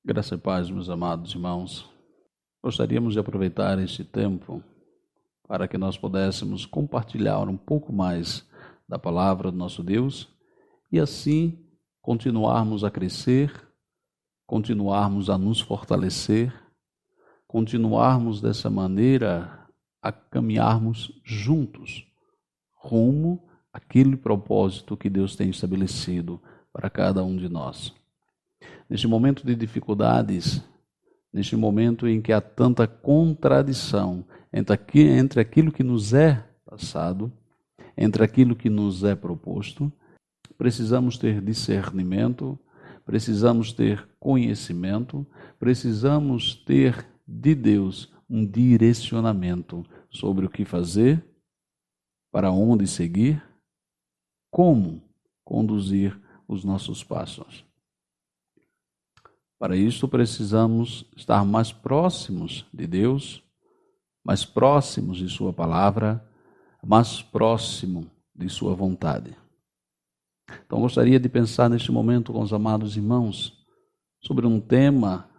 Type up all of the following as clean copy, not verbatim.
Graça e paz, meus amados irmãos. Gostaríamos de aproveitar este tempo para que nós pudéssemos compartilhar um pouco mais da palavra do nosso Deus e assim continuarmos a crescer, continuarmos a nos fortalecer, continuarmos dessa maneira a caminharmos juntos rumo àquele propósito que Deus tem estabelecido para cada um de nós. Neste momento de dificuldades, neste momento em que há tanta contradição entre aquilo que nos é passado, entre aquilo que nos é proposto, precisamos ter discernimento, precisamos ter conhecimento, precisamos ter de Deus um direcionamento sobre o que fazer, para onde seguir, como conduzir os nossos passos. Para isso precisamos estar mais próximos de Deus, mais próximos de Sua palavra, mais próximo de Sua vontade. Então gostaria de pensar neste momento com os amados irmãos sobre um tema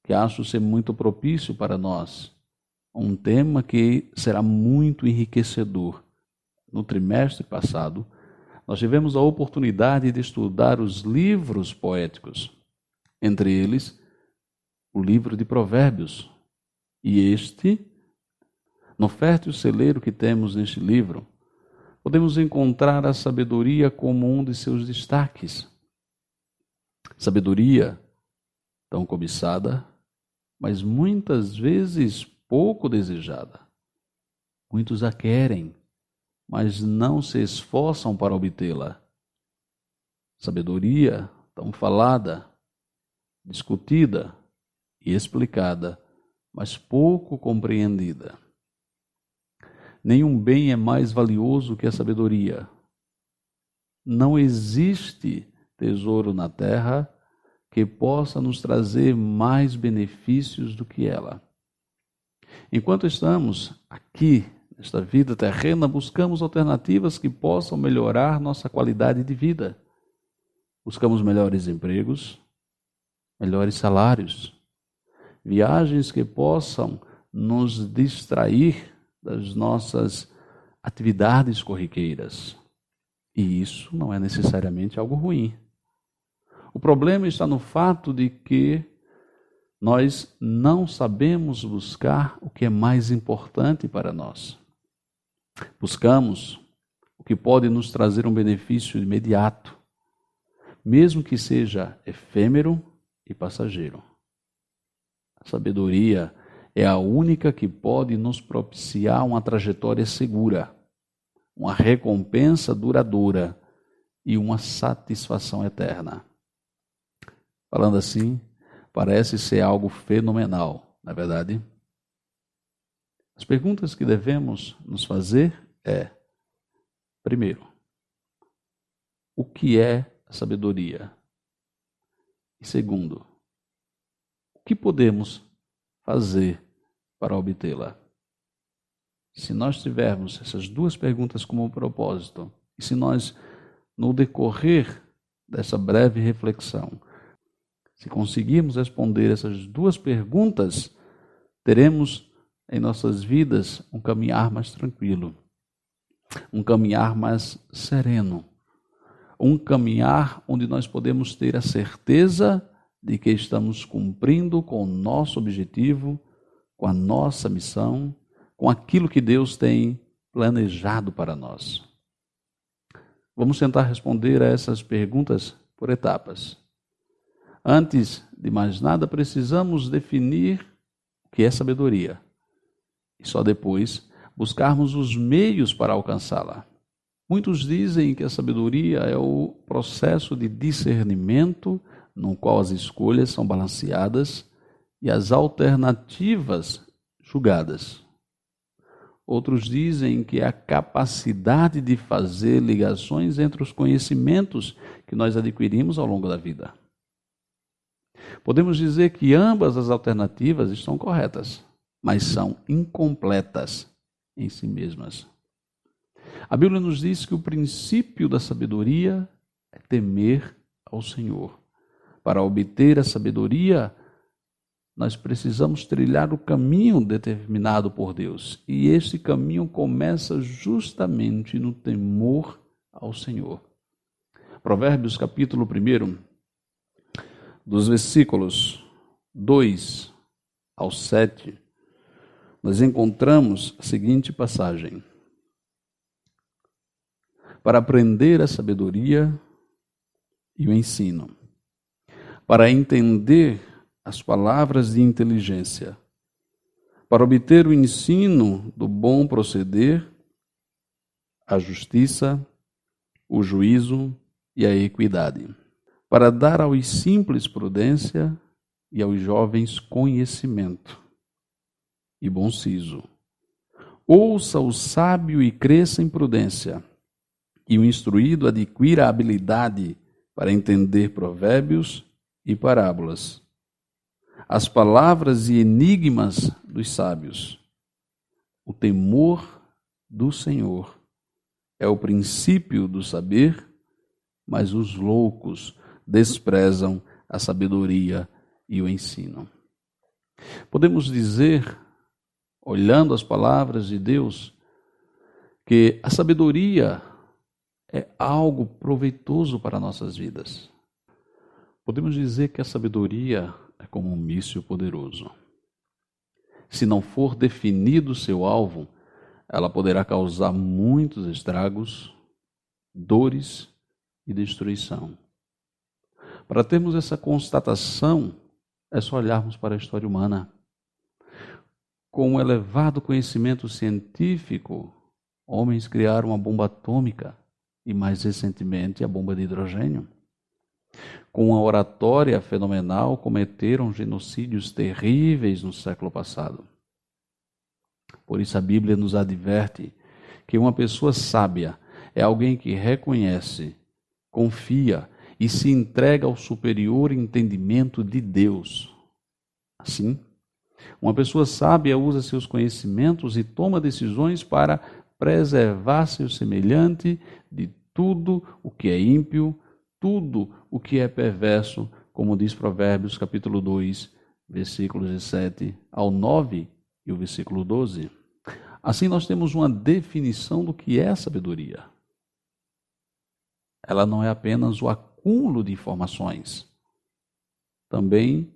que acho ser muito propício para nós, um tema que será muito enriquecedor. No trimestre passado, nós tivemos a oportunidade de estudar os livros poéticos, entre eles o livro de Provérbios. E no fértil celeiro que temos neste livro, podemos encontrar a sabedoria como um de seus destaques. Sabedoria tão cobiçada, mas muitas vezes pouco desejada. Muitos a querem, mas não se esforçam para obtê-la. Sabedoria tão falada, discutida e explicada, mas pouco compreendida. Nenhum bem é mais valioso que a sabedoria. Não existe tesouro na terra que possa nos trazer mais benefícios do que ela. Enquanto estamos aqui, nesta vida terrena, buscamos alternativas que possam melhorar nossa qualidade de vida. Buscamos melhores empregos, melhores salários, viagens que possam nos distrair das nossas atividades corriqueiras. E isso não é necessariamente algo ruim. O problema está no fato de que nós não sabemos buscar o que é mais importante para nós. Buscamos o que pode nos trazer um benefício imediato, mesmo que seja efêmero e passageiro. A sabedoria é a única que pode nos propiciar uma trajetória segura, uma recompensa duradoura e uma satisfação eterna. Falando assim, parece ser algo fenomenal, não é verdade? As perguntas que devemos nos fazer primeiro, o que é a sabedoria? E segundo, o que podemos fazer para obtê-la? Se nós tivermos essas duas perguntas como propósito, e se nós, no decorrer dessa breve reflexão, se conseguirmos responder essas duas perguntas, teremos em nossas vidas um caminhar mais tranquilo, um caminhar mais sereno, um caminhar onde nós podemos ter a certeza de que estamos cumprindo com o nosso objetivo, com a nossa missão, com aquilo que Deus tem planejado para nós. Vamos tentar responder a essas perguntas por etapas. Antes de mais nada, precisamos definir o que é sabedoria. E só depois buscarmos os meios para alcançá-la. Muitos dizem que a sabedoria é o processo de discernimento no qual as escolhas são balanceadas e as alternativas julgadas. Outros dizem que é a capacidade de fazer ligações entre os conhecimentos que nós adquirimos ao longo da vida. Podemos dizer que ambas as alternativas estão corretas, mas são incompletas em si mesmas. A Bíblia nos diz que o princípio da sabedoria é temer ao Senhor. Para obter a sabedoria, nós precisamos trilhar o caminho determinado por Deus. E esse caminho começa justamente no temor ao Senhor. Provérbios capítulo 1, dos versículos 2 ao 7, nós encontramos a seguinte passagem: para aprender a sabedoria e o ensino, para entender as palavras de inteligência, para obter o ensino do bom proceder, a justiça, o juízo e a equidade, para dar aos simples prudência e aos jovens conhecimento e bom siso. Ouça o sábio e cresça em prudência, e o instruído adquira a habilidade para entender provérbios e parábolas, as palavras e enigmas dos sábios. O temor do Senhor é o princípio do saber, mas os loucos desprezam a sabedoria e o ensino. Podemos dizer, olhando as palavras de Deus, que a sabedoria é algo proveitoso para nossas vidas. Podemos dizer que a sabedoria é como um míssil poderoso. Se não for definido seu alvo, ela poderá causar muitos estragos, dores e destruição. Para termos essa constatação, é só olharmos para a história humana. Com um elevado conhecimento científico, homens criaram a bomba atômica e, mais recentemente, a bomba de hidrogênio. Com uma oratória fenomenal, cometeram genocídios terríveis no século passado. Por isso a Bíblia nos adverte que uma pessoa sábia é alguém que reconhece, confia e se entrega ao superior entendimento de Deus. Assim, uma pessoa sábia usa seus conhecimentos e toma decisões para preservar seu semelhante de tudo o que é ímpio, tudo o que é perverso, como diz Provérbios capítulo 2, versículos de 7 ao 9 e o versículo 12. Assim nós temos uma definição do que é a sabedoria. Ela não é apenas o acúmulo de informações. Também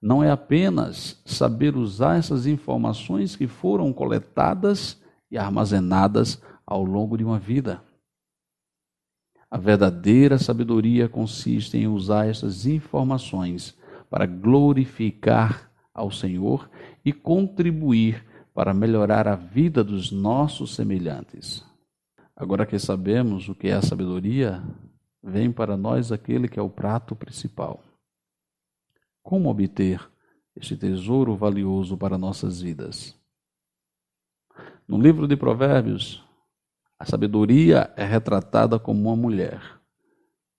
não é apenas saber usar essas informações que foram coletadas e armazenadas ao longo de uma vida. A verdadeira sabedoria consiste em usar essas informações para glorificar ao Senhor e contribuir para melhorar a vida dos nossos semelhantes. Agora que sabemos o que é a sabedoria, vem para nós aquele que é o prato principal. Como obter este tesouro valioso para nossas vidas? No livro de Provérbios, a sabedoria é retratada como uma mulher.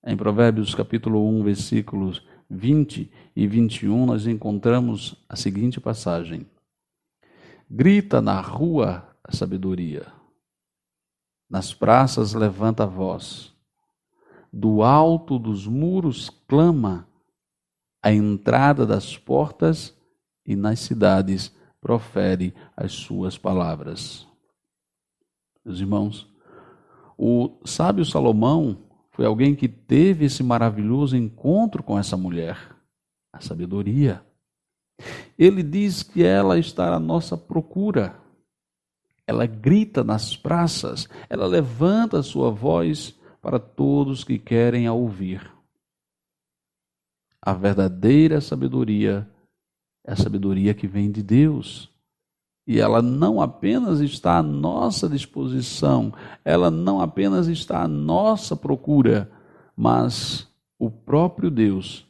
Em Provérbios capítulo 1, versículos 20 e 21, nós encontramos a seguinte passagem: grita na rua a sabedoria, nas praças levanta a voz, do alto dos muros clama, à entrada das portas e nas cidades profere as suas palavras. Meus irmãos, o sábio Salomão foi alguém que teve esse maravilhoso encontro com essa mulher, a sabedoria. Ele diz que ela está à nossa procura. Ela grita nas praças, ela levanta a sua voz para todos que querem a ouvir. A verdadeira sabedoria é a sabedoria que vem de Deus. E ela não apenas está à nossa disposição, ela não apenas está à nossa procura, mas o próprio Deus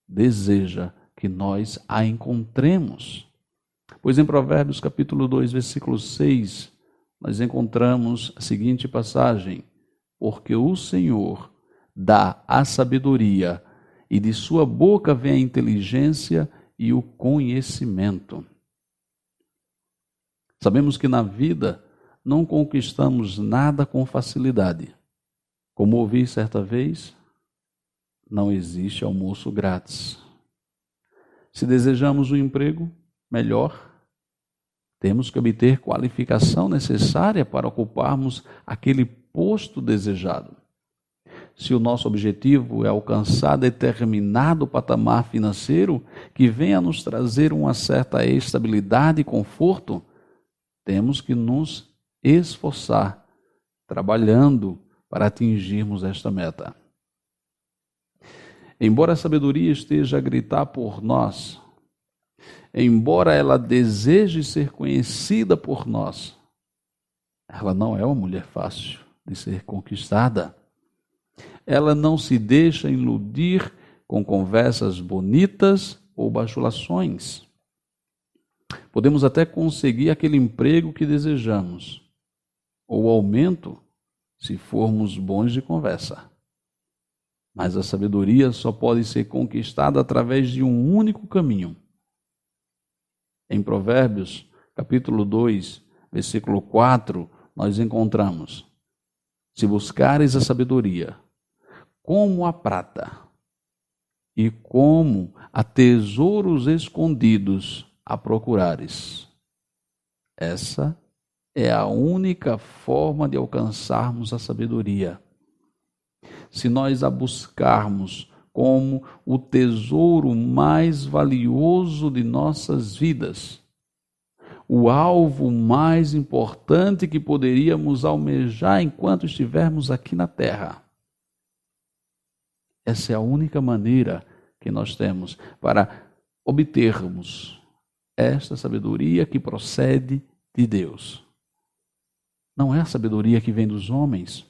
deseja que nós a encontremos. Pois em Provérbios capítulo 2, versículo 6, nós encontramos a seguinte passagem: porque o Senhor dá a sabedoria, e de sua boca vem a inteligência e o conhecimento. Sabemos que na vida não conquistamos nada com facilidade. Como ouvi certa vez, não existe almoço grátis. Se desejamos um emprego melhor, temos que obter qualificação necessária para ocuparmos aquele posto desejado. Se o nosso objetivo é alcançar determinado patamar financeiro que venha nos trazer uma certa estabilidade e conforto, temos que nos esforçar, trabalhando para atingirmos esta meta. Embora a sabedoria esteja a gritar por nós, embora ela deseje ser conhecida por nós, ela não é uma mulher fácil de ser conquistada. Ela não se deixa iludir com conversas bonitas ou bajulações. Podemos até conseguir aquele emprego que desejamos, ou aumento, se formos bons de conversa. Mas a sabedoria só pode ser conquistada através de um único caminho. Em Provérbios, capítulo 2, versículo 4, nós encontramos: se buscares a sabedoria, como a prata, e como a tesouros escondidos a procurares. Essa é a única forma de alcançarmos a sabedoria. Se nós a buscarmos como o tesouro mais valioso de nossas vidas, o alvo mais importante que poderíamos almejar enquanto estivermos aqui na terra, essa é a única maneira que nós temos para obtermos esta sabedoria que procede de Deus. Não é a sabedoria que vem dos homens,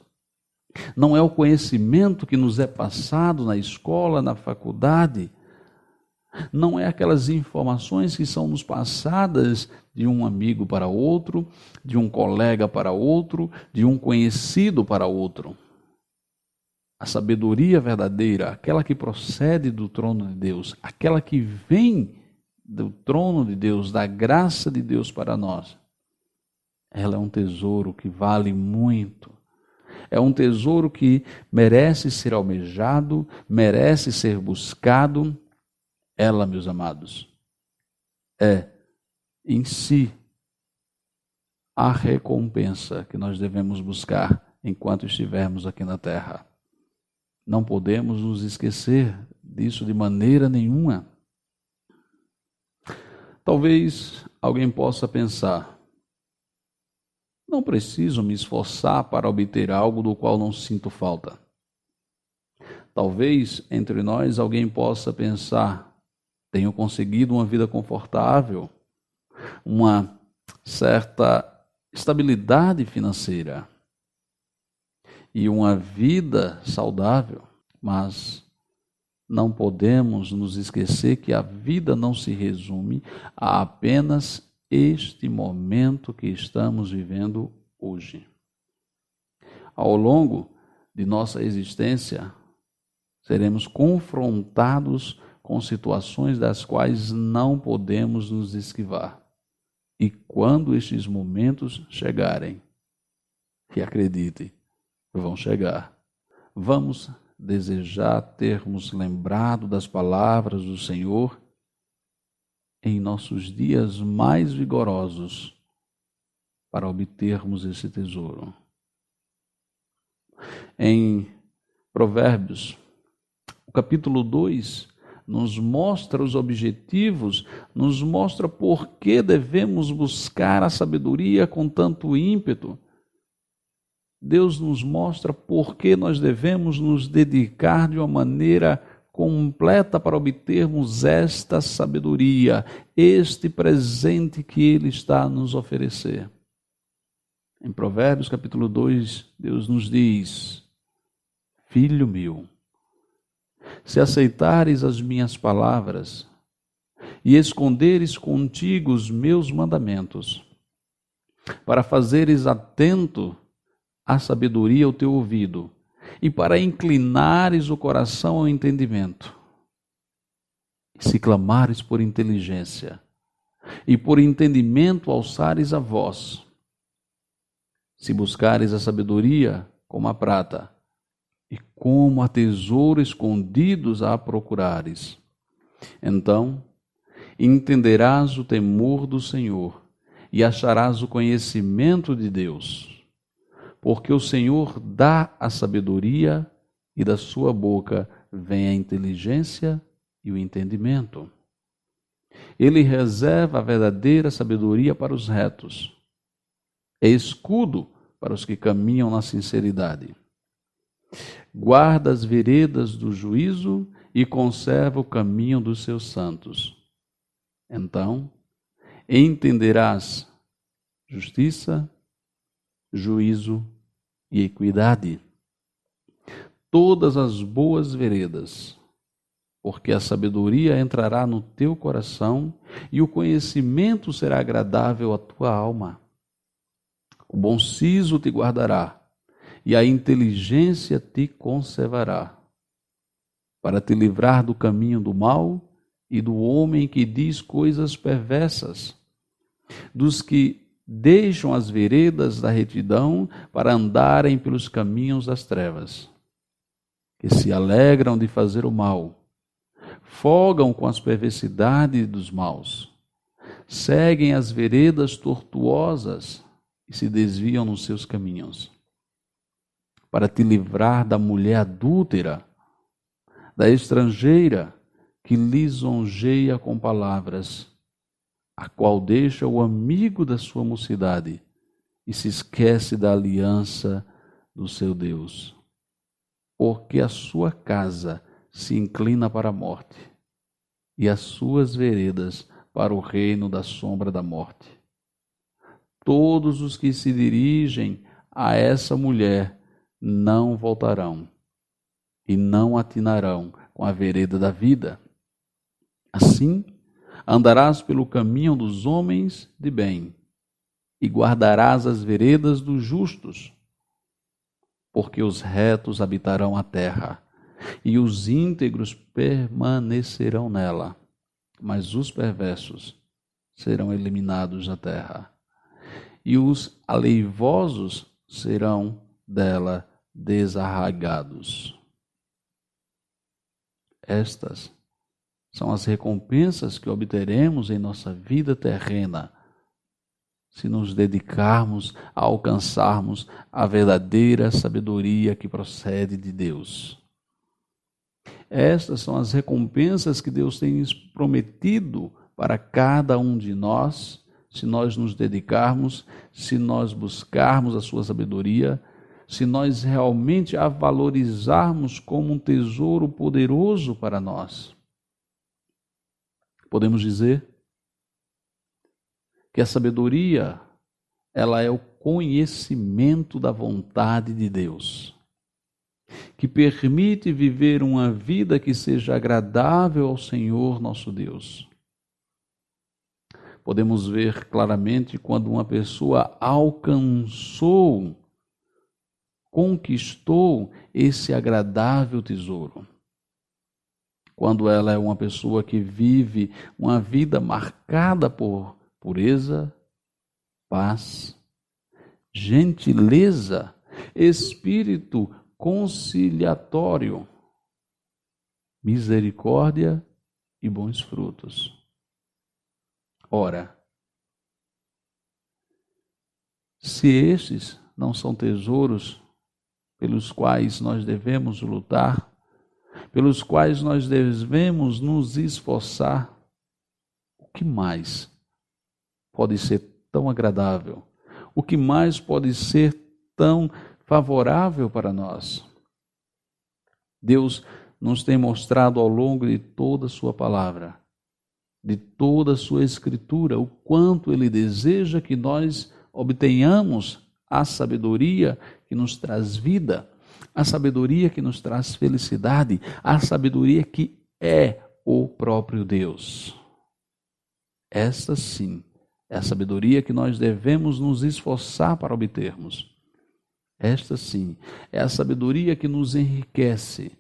não é o conhecimento que nos é passado na escola, na faculdade, não é aquelas informações que são nos passadas de um amigo para outro, de um colega para outro, de um conhecido para outro. A sabedoria verdadeira, aquela que procede do trono de Deus, aquela que vem do trono de Deus, da graça de Deus para nós, ela é um tesouro que vale muito. É um tesouro que merece ser almejado, merece ser buscado. Ela, meus amados, é em si a recompensa que nós devemos buscar enquanto estivermos aqui na terra. Não podemos nos esquecer disso de maneira nenhuma. Talvez alguém possa pensar: não preciso me esforçar para obter algo do qual não sinto falta. Talvez entre nós alguém possa pensar: tenho conseguido uma vida confortável, uma certa estabilidade financeira e uma vida saudável, mas não podemos nos esquecer que a vida não se resume a apenas este momento que estamos vivendo hoje. Ao longo de nossa existência, seremos confrontados com situações das quais não podemos nos esquivar. E quando estes momentos chegarem, e acredite, vão chegar, vamos desejar termos lembrado das palavras do Senhor em nossos dias mais vigorosos para obtermos esse tesouro. Em Provérbios, o capítulo 2 nos mostra os objetivos, nos mostra por que devemos buscar a sabedoria com tanto ímpeto. Deus nos mostra por que nós devemos nos dedicar de uma maneira completa para obtermos esta sabedoria, este presente que Ele está a nos oferecer. Em Provérbios capítulo 2, Deus nos diz: filho meu, se aceitares as minhas palavras e esconderes contigo os meus mandamentos, para fazeres atento à sabedoria o teu ouvido, e para inclinares o coração ao entendimento, se clamares por inteligência, e por entendimento alçares a voz, se buscares a sabedoria como a prata, e como a tesouro escondidos a procurares, então entenderás o temor do Senhor e acharás o conhecimento de Deus. Porque o Senhor dá a sabedoria e da sua boca vem a inteligência e o entendimento. Ele reserva a verdadeira sabedoria para os retos. É escudo para os que caminham na sinceridade. Guarda as veredas do juízo e conserva o caminho dos seus santos. Então, entenderás justiça, juízo e equidade. Todas as boas veredas, porque a sabedoria entrará no teu coração e o conhecimento será agradável à tua alma. O bom siso te guardará e a inteligência te conservará, para te livrar do caminho do mal e do homem que diz coisas perversas, dos que deixam as veredas da retidão para andarem pelos caminhos das trevas, que se alegram de fazer o mal, folgam com as perversidades dos maus, seguem as veredas tortuosas e se desviam nos seus caminhos, para te livrar da mulher adúltera, da estrangeira que lisonjeia com palavras, a qual deixa o amigo da sua mocidade e se esquece da aliança do seu Deus. Porque a sua casa se inclina para a morte e as suas veredas para o reino da sombra da morte. Todos os que se dirigem a essa mulher não voltarão e não atinarão com a vereda da vida. Assim, andarás pelo caminho dos homens de bem e guardarás as veredas dos justos, porque os retos habitarão a terra e os íntegros permanecerão nela, mas os perversos serão eliminados da terra e os aleivosos serão dela desarraigados. Estas são as recompensas que obteremos em nossa vida terrena, se nos dedicarmos a alcançarmos a verdadeira sabedoria que procede de Deus. Estas são as recompensas que Deus tem prometido para cada um de nós, se nós nos dedicarmos, se nós buscarmos a sua sabedoria, se nós realmente a valorizarmos como um tesouro poderoso para nós. Podemos dizer que a sabedoria, ela é o conhecimento da vontade de Deus, que permite viver uma vida que seja agradável ao Senhor nosso Deus. Podemos ver claramente quando uma pessoa conquistou esse agradável tesouro. Quando ela é uma pessoa que vive uma vida marcada por pureza, paz, gentileza, espírito conciliatório, misericórdia e bons frutos. Ora, se estes não são tesouros pelos quais nós devemos lutar, pelos quais nós devemos nos esforçar, o que mais pode ser tão agradável? O que mais pode ser tão favorável para nós? Deus nos tem mostrado ao longo de toda a sua palavra, de toda a sua escritura, o quanto Ele deseja que nós obtenhamos a sabedoria que nos traz vida, a sabedoria que nos traz felicidade, a sabedoria que é o próprio Deus. Esta sim é a sabedoria que nós devemos nos esforçar para obtermos. Esta sim é a sabedoria que nos enriquece,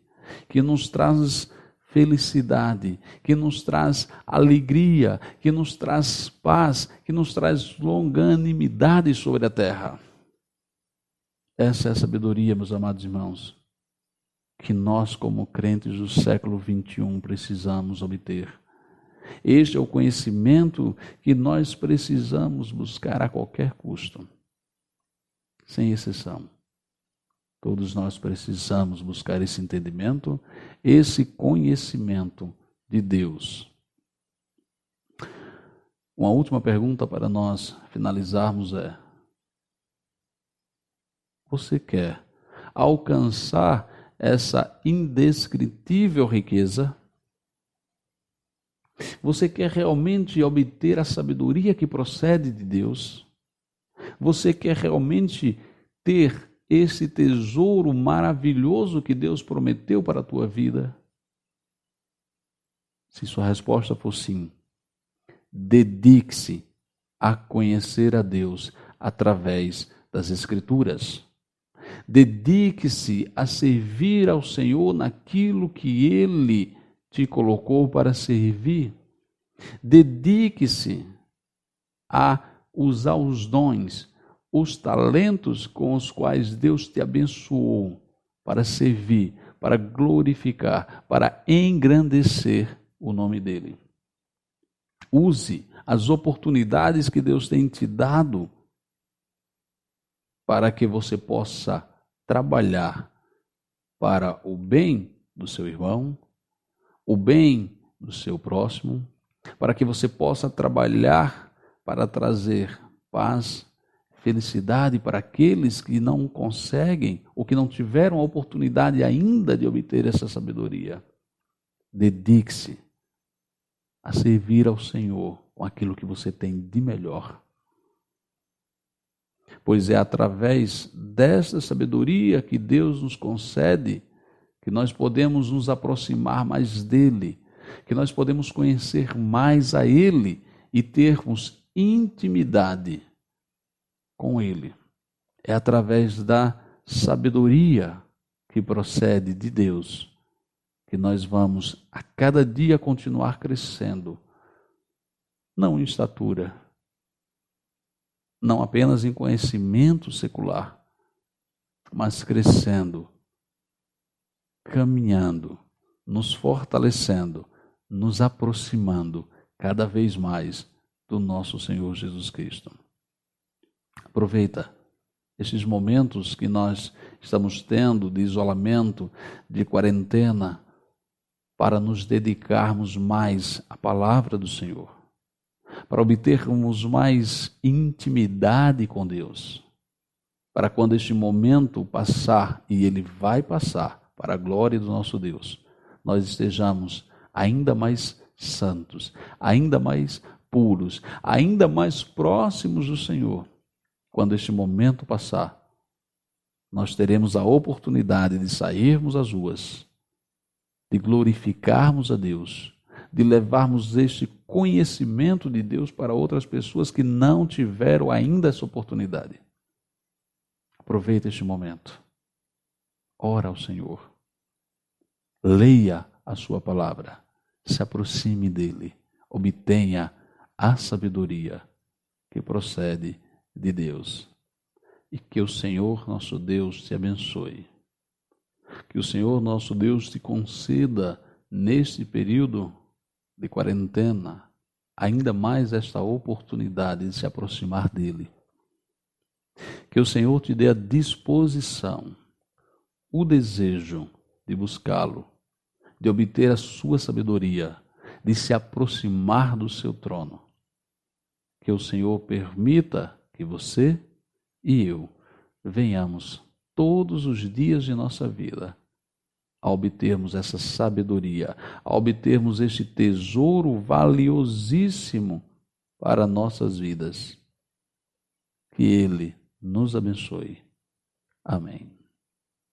que nos traz felicidade, que nos traz alegria, que nos traz paz, que nos traz longanimidade sobre a terra. Essa é a sabedoria, meus amados irmãos, que nós como crentes do século XXI precisamos obter. Este é o conhecimento que nós precisamos buscar a qualquer custo, sem exceção. Todos nós precisamos buscar esse entendimento, esse conhecimento de Deus. Uma última pergunta para nós finalizarmos é: você quer alcançar essa indescritível riqueza? Você quer realmente obter a sabedoria que procede de Deus? Você quer realmente ter esse tesouro maravilhoso que Deus prometeu para a tua vida? Se sua resposta for sim, dedique-se a conhecer a Deus através das Escrituras. Dedique-se a servir ao Senhor naquilo que Ele te colocou para servir. Dedique-se a usar os dons, os talentos com os quais Deus te abençoou para servir, para glorificar, para engrandecer o nome dEle. Use as oportunidades que Deus tem te dado para que você possa trabalhar para o bem do seu irmão, o bem do seu próximo, para que você possa trabalhar para trazer paz, felicidade para aqueles que não conseguem ou que não tiveram a oportunidade ainda de obter essa sabedoria. Dedique-se a servir ao Senhor com aquilo que você tem de melhor. Pois é através dessa sabedoria que Deus nos concede que nós podemos nos aproximar mais dEle, que nós podemos conhecer mais a Ele e termos intimidade com Ele. É através da sabedoria que procede de Deus que nós vamos a cada dia continuar crescendo, não em estatura, não apenas em conhecimento secular, mas crescendo, caminhando, nos fortalecendo, nos aproximando cada vez mais do nosso Senhor Jesus Cristo. Aproveita esses momentos que nós estamos tendo de isolamento, de quarentena, para nos dedicarmos mais à palavra do Senhor, para obtermos mais intimidade com Deus, para quando este momento passar, e ele vai passar, para a glória do nosso Deus, nós estejamos ainda mais santos, ainda mais puros, ainda mais próximos do Senhor. Quando este momento passar, nós teremos a oportunidade de sairmos às ruas, de glorificarmos a Deus, de levarmos este conhecimento de Deus para outras pessoas que não tiveram ainda essa oportunidade. Aproveita este momento. Ora ao Senhor. Leia a sua palavra. Se aproxime dele. Obtenha a sabedoria que procede de Deus. E que o Senhor nosso Deus te abençoe. Que o Senhor nosso Deus te conceda neste período de quarentena ainda mais esta oportunidade de se aproximar dele. Que o Senhor te dê a disposição, o desejo de buscá-lo, de obter a sua sabedoria, de se aproximar do seu trono. Que o Senhor permita que você e eu venhamos todos os dias de nossa vida a obtermos essa sabedoria, a obtermos este tesouro valiosíssimo para nossas vidas. Que Ele nos abençoe. Amém.